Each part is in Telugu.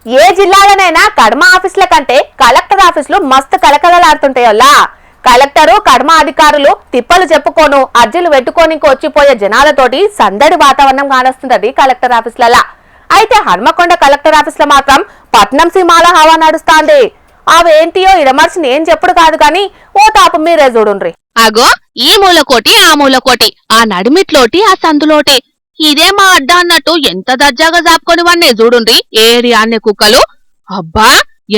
ఏ జిల్లాలోనైనా కడమ ఆఫీసుల కంటే కలెక్టర్ ఆఫీసులు మస్తు కలకలలాడుతుంటాయల్లా. కలెక్టరు కడమ అధికారులు తిప్పలు చెప్పుకోను అర్జీలు పెట్టుకోనికి వచ్చిపోయే జనాలతోటి సందడి వాతావరణం కానొస్తుంటది కలెక్టర్ ఆఫీసులలా. అయితే హన్మకొండ కలెక్టర్ ఆఫీసులో మాత్రం పట్నం సీమాల హవా నడుస్తాంది. అవేంటియో ఇడమర్చిన ఏం చెప్పుడు కాదు గాని ఓ తాపు మీరే చూడుండ్రి. అగో ఈ మూలకోటి ఆ మూలకోటి, ఆ నడిమిట్లోటి ఆ సందులోటి, ఇదే మా అడ్డ అన్నట్టు ఎంత దర్జాగా జాపుకొని వన్నే చూడుండ్రి ఏడి అన్నే కుక్కలు. అబ్బా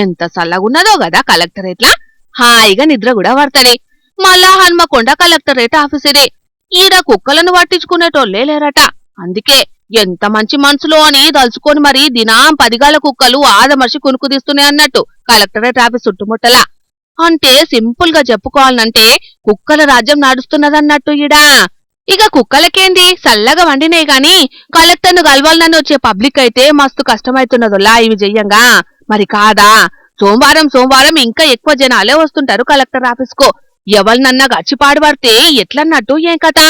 ఎంత సల్లగున్నదో గదా కలెక్టరేట్లా, హాయిగా నిద్ర కూడా పడతది. మళ్ళా హన్మకొండ కలెక్టరేట్ ఆఫీసరే, ఈడ కుక్కలను పట్టించుకునేటోళ్లే లేరట. అందుకే ఎంత మంచి మనసులో అని దలుచుకొని మరి దినాం 10 గాల కుక్కలు ఆదమర్చి కునుకుదీస్తున్నాయి అన్నట్టు కలెక్టరేట్ ఆఫీస్ చుట్టుముట్టలా. అంటే సింపుల్ గా చెప్పుకోవాలంటే కుక్కల రాజ్యం నడుస్తున్నదన్నట్టు ఈడా. ఇక కుక్కలకేంది సల్లగా వండినాయి గాని కలెక్టర్ను కలవాలని వచ్చే పబ్లిక్ అయితే మస్తు కష్టమైతున్నదోలా ఇవి చెయ్యంగా. మరి కాదా, సోమవారం ఇంకా ఎక్కువ జనాలే వస్తుంటారు కలెక్టర్ ఆఫీస్ కు. ఎవరినన్నా గచ్చిపాడు పడితే ఎట్లన్నట్టు ఏం కథ.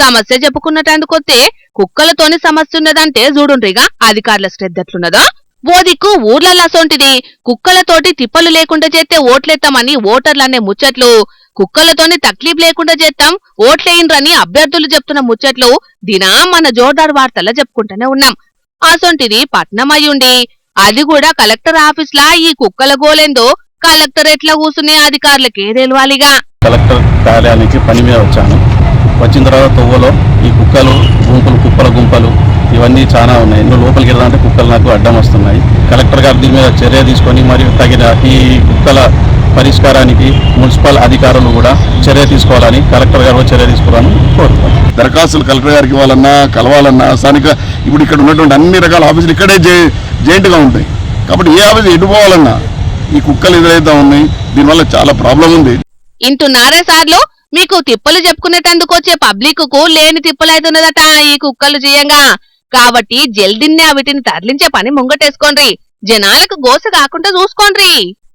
సమస్య చెప్పుకున్నట్టందుకొస్తే కుక్కలతోని సమస్య ఉన్నదంటే చూడుండ్రిగా అధికారుల శ్రద్ధ ఎట్లున్నదో. ఓ దిక్కు ఊర్లల్లా సొంటిది కుక్కలతోటి తిప్పలు లేకుండా చేస్తే ఓట్లేస్తామని ఓటర్లనే ముచ్చట్లు, కుక్కలతోని తక్లీఫ్ లేకుండా చేస్తాం ఓట్లేయిన్రని అభ్యర్థులు చెప్తున్న ముచ్చట్లు దినా మన జోర్దార్ వార్తల్లో చెప్పుకుంటూనే ఉన్నాం. అసొంటిది పట్నం అయ్యుండి అది కూడా కలెక్టర్ ఆఫీస్లా ఈ కుక్కల గోలేందో కలెక్టరేట్ల కూసునే అధికారులకే తెలవాలిగా. కలెక్టర్ కార్యాలయానికి పని మీద వచ్చాను. వచ్చిన తర్వాత తొవ్వలో ఈ కుక్కలు కుప్పల గుంపలు ఇవన్నీ చాలా ఉన్నాయి. లోపలికి వెళ్దామంటే కుక్కలు నాకు అడ్డం వస్తున్నాయి. కలెక్టర్ గారు దీని మీద చర్య తీసుకొని మరియు తగిన ఈ కుక్కల పరిష్కారానికి మున్సిపల్ అధికారులు కూడా చర్య తీసుకోవాలని కలెక్టర్ గారు చర్య తీసుకోవాలని కోరుతున్నాను. దరఖాస్తులు కలెక్టర్ గారికి ఇవ్వాలన్నా కలవాలన్నా స్థానిక ఇప్పుడు ఇక్కడ ఉన్నటువంటి అన్ని రకాల ఆఫీసులు ఇక్కడే జాయింట్గా ఉంటాయి. కాబట్టి ఏ ఆఫీసు ఎటుపోవాలన్నా ఈ కుక్కలు ఎదురైతే ఉన్నాయి. దీనివల్ల చాలా ప్రాబ్లం ఉంది. ఇంటున్నారే సార్లు, మీకు తిప్పలు చెప్పుకునేటందుకు వచ్చే పబ్లిక్ కు లేని తిప్పలైతున్నదట ఈ కుక్కలు చేయంగా. కాబట్టి జల్దిన్నే వీటిని తరలించే పని ముంగటేసుకోండ్రి, జనాలకు గోస కాకుండా చూసుకోండ్రి.